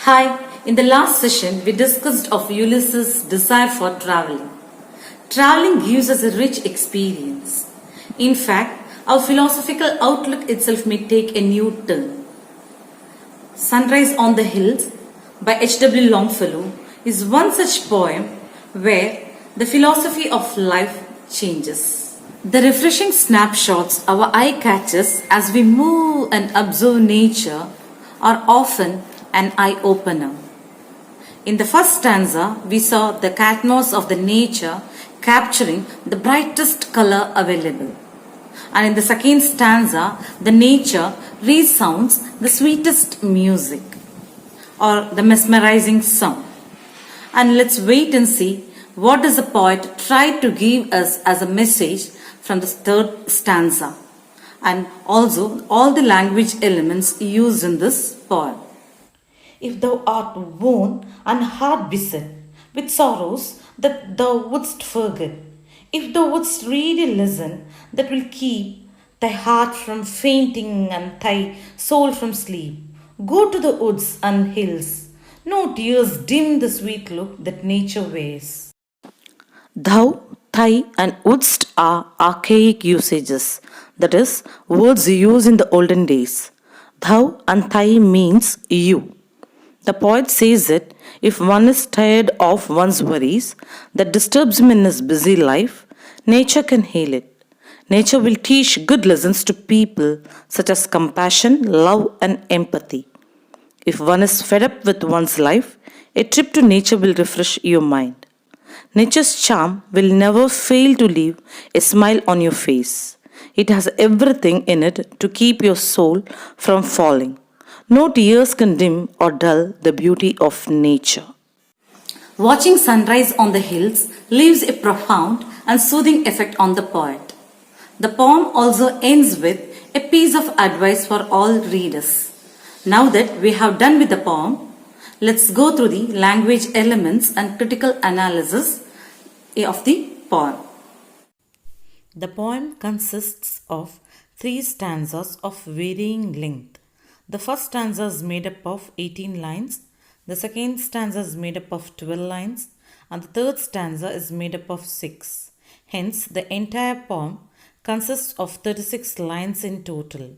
Hi, in the last session we discussed of Ulysses' desire for traveling. Traveling gives us a rich experience. In fact, our philosophical outlook itself may take a new turn. Sunrise on the Hills by H.W. Longfellow is one such poem where the philosophy of life changes. The refreshing snapshots our eye catches as we move and observe nature are often an eye-opener. In the first stanza, we saw the canvas of the nature capturing the brightest color available. And in the second stanza, the nature resounds the sweetest music or the mesmerizing sound. And let's wait and see what does the poet try to give us as a message from the third stanza, and also all the language elements used in this poem. If thou art worn and hard beset with sorrows that thou wouldst forget, if thou wouldst really listen, that will keep thy heart from fainting and thy soul from sleep, go to the woods and hills. No tears dim the sweet look that nature wears. Thou, thy, and wouldst are archaic usages, that is, words used in the olden days. Thou and thy means you. The poet says that if one is tired of one's worries that disturbs him in his busy life, nature can heal it. Nature will teach good lessons to people such as compassion, love, and empathy. If one is fed up with one's life, a trip to nature will refresh your mind. Nature's charm will never fail to leave a smile on your face. It has everything in it to keep your soul from falling. No tears can dim or dull the beauty of nature. Watching sunrise on the hills leaves a profound and soothing effect on the poet. The poem also ends with a piece of advice for all readers. Now that we have done with the poem, let's go through the language elements and critical analysis of the poem. The poem consists of 3 stanzas of varying length. The first stanza is made up of 18 lines, the second stanza is made up of 12 lines, and the third stanza is made up of 6. Hence, the entire poem consists of 36 lines in total.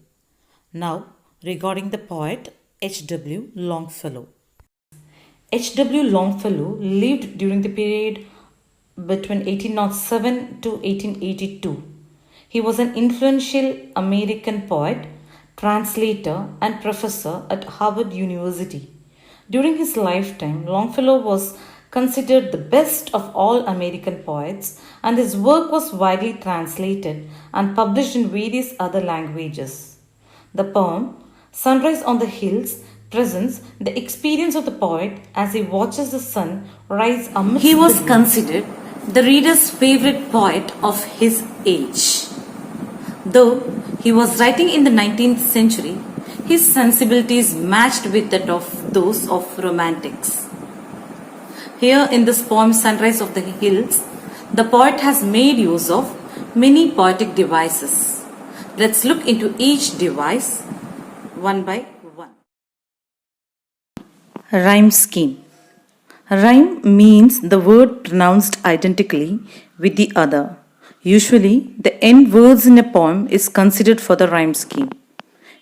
Now, regarding the poet H.W. Longfellow. H.W. Longfellow lived during the period between 1807 to 1882. He was an influential American poet, translator, and professor at Harvard University. During his lifetime, Longfellow was considered the best of all American poets, and his work was widely translated and published in various other languages. The poem, Sunrise on the Hills, presents the experience of the poet as he watches the sun rise amidst the hills. He was considered the reader's favorite poet of his age. Though he was writing in the 19th century, his sensibilities matched with that of those of romantics. Here in this poem, Sunrise of the Hills, the poet has made use of many poetic devices. Let's look into each device one by one. Rhyme scheme. Rhyme means the word pronounced identically with the other. Usually, the end words in a poem is considered for the rhyme scheme.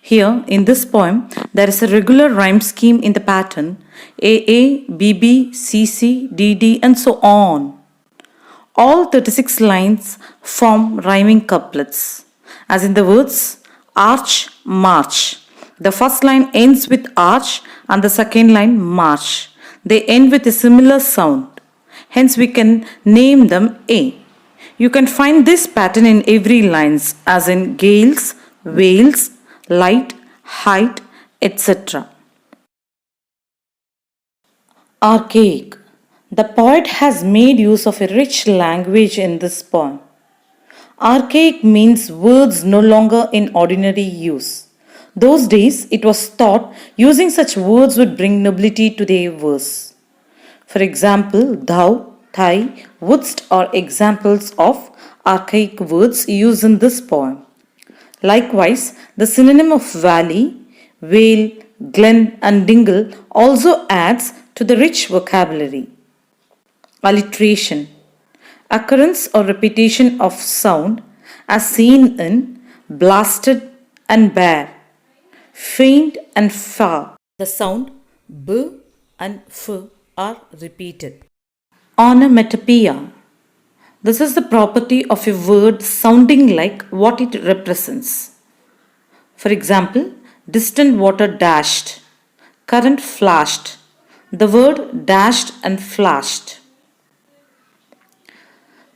Here, in this poem, there is a regular rhyme scheme in the pattern AA, BB, CC, DD, and so on. All 36 lines form rhyming couplets, as in the words arch, march. The first line ends with arch and the second line march. They end with a similar sound. Hence, we can name them A. You can find this pattern in every lines, as in gales, veils, light, height, etc. Archaic. The poet has made use of a rich language in this poem. Archaic means words no longer in ordinary use. Those days, it was thought using such words would bring nobility to their verse. For example, thou, thy, wouldst are examples of archaic words used in this poem. Likewise, the synonym of valley, vale, glen, and dingle also adds to the rich vocabulary. Alliteration, occurrence or repetition of sound as seen in blasted and bare, faint and far. The sound b and f are repeated. Onomatopoeia. This is the property of a word sounding like what it represents. For example, distant water dashed, current flashed, the word dashed and flashed.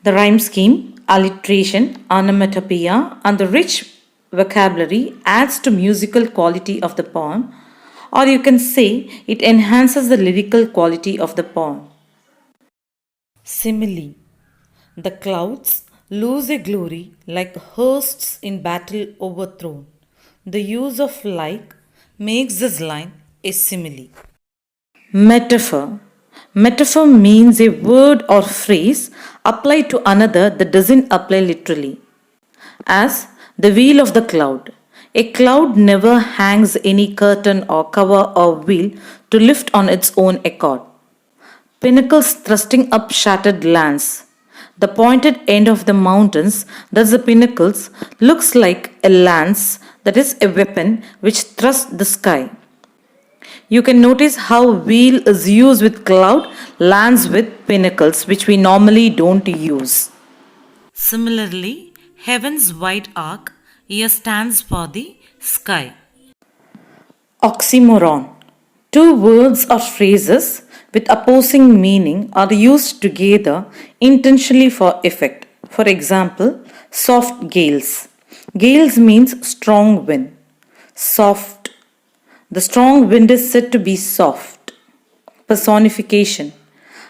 The rhyme scheme, alliteration, onomatopoeia, and the rich vocabulary adds to musical quality of the poem, or you can say it enhances the lyrical quality of the poem. Simile. The clouds lose a glory like hosts in battle overthrown. The use of like makes this line a simile. Metaphor. Metaphor means a word or phrase applied to another that doesn't apply literally. As the wheel of the cloud. A cloud never hangs any curtain or cover or wheel to lift on its own accord. Pinnacles thrusting up shattered lands. The pointed end of the mountains, thus the pinnacles, looks like a lance, that is a weapon which thrusts the sky. You can notice how wheel is used with cloud, lance with pinnacles, which we normally don't use. Similarly, heaven's white arc here stands for the sky. Oxymoron. Two words or phrases with opposing meaning are used together intentionally for effect. For example, soft gales. Gales means strong wind. Soft. The strong wind is said to be soft. Personification.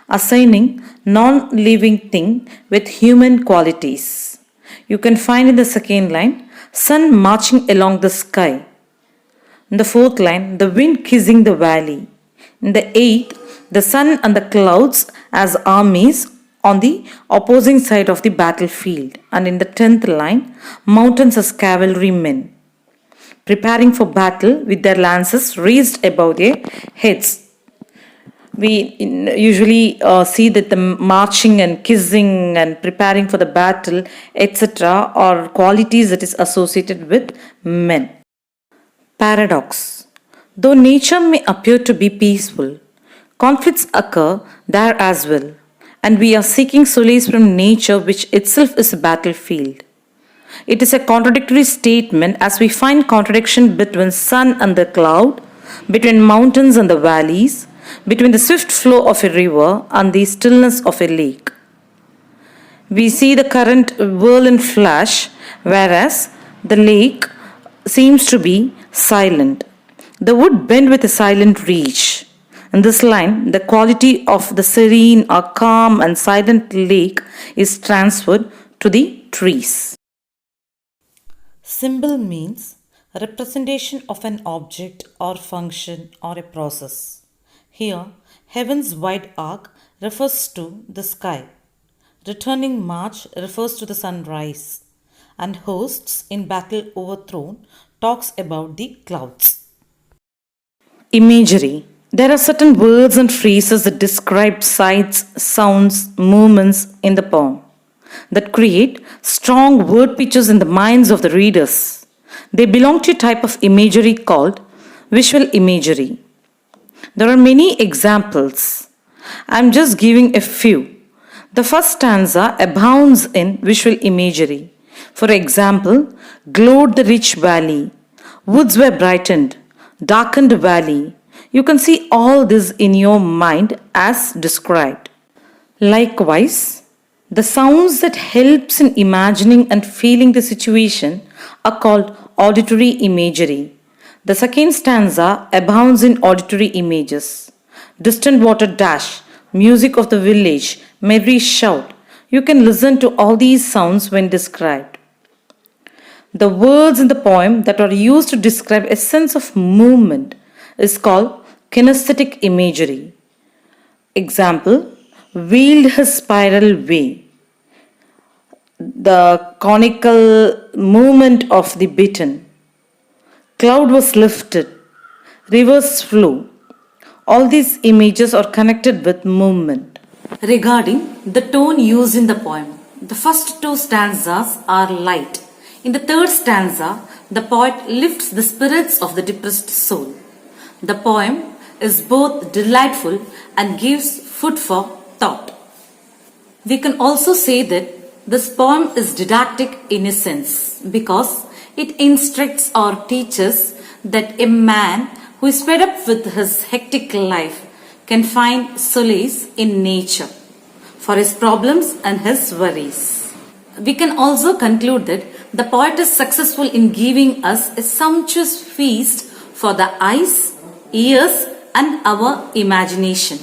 Assigning non-living thing with human qualities. You can find in the second line, sun marching along the sky. In the fourth line, the wind kissing the valley. In the eighth, the sun and the clouds as armies on the opposing side of the battlefield. And in the 10th line, mountains as cavalrymen, preparing for battle with their lances raised above their heads. We usually see that the marching and kissing and preparing for the battle, etc., are qualities that is associated with men. Paradox. Though nature may appear to be peaceful, conflicts occur there as well, and we are seeking solace from nature, which itself is a battlefield. It is a contradictory statement as we find contradiction between sun and the cloud, between mountains and the valleys, between the swift flow of a river and the stillness of a lake. We see the current whirl and flash, whereas the lake seems to be silent. The wood bend with a silent reach. In this line, the quality of the serene or calm and silent lake is transferred to the trees. Symbol means representation of an object or function or a process. Here, heaven's wide arc refers to the sky. Returning march refers to the sunrise. And hosts in battle overthrown talks about the clouds. Imagery. There are certain words and phrases that describe sights, sounds, movements in the poem that create strong word pictures in the minds of the readers. They belong to a type of imagery called visual imagery. There are many examples. I'm just giving a few. The first stanza abounds in visual imagery. For example, glowed the rich valley, woods were brightened, darkened valley. You can see all this in your mind as described. Likewise, the sounds that helps in imagining and feeling the situation are called auditory imagery. The second stanza abounds in auditory images. Distant water dash, music of the village, merry shout. You can listen to all these sounds when described. The words in the poem that are used to describe a sense of movement is called kinesthetic imagery. Example, wheeled his spiral way. The conical movement of the baton. Cloud was lifted. reverse flow. All these images are connected with movement. Regarding the tone used in the poem, the first two stanzas are light. In the third stanza, the poet lifts the spirits of the depressed soul. The poem is both delightful and gives food for thought. We can also say that this poem is didactic in a sense because it instructs or teaches that a man who is fed up with his hectic life can find solace in nature for his problems and his worries. We can also conclude that the poet is successful in giving us a sumptuous feast for the eyes, ears, and our imagination.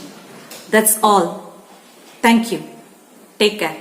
That's all. Thank you. Take care.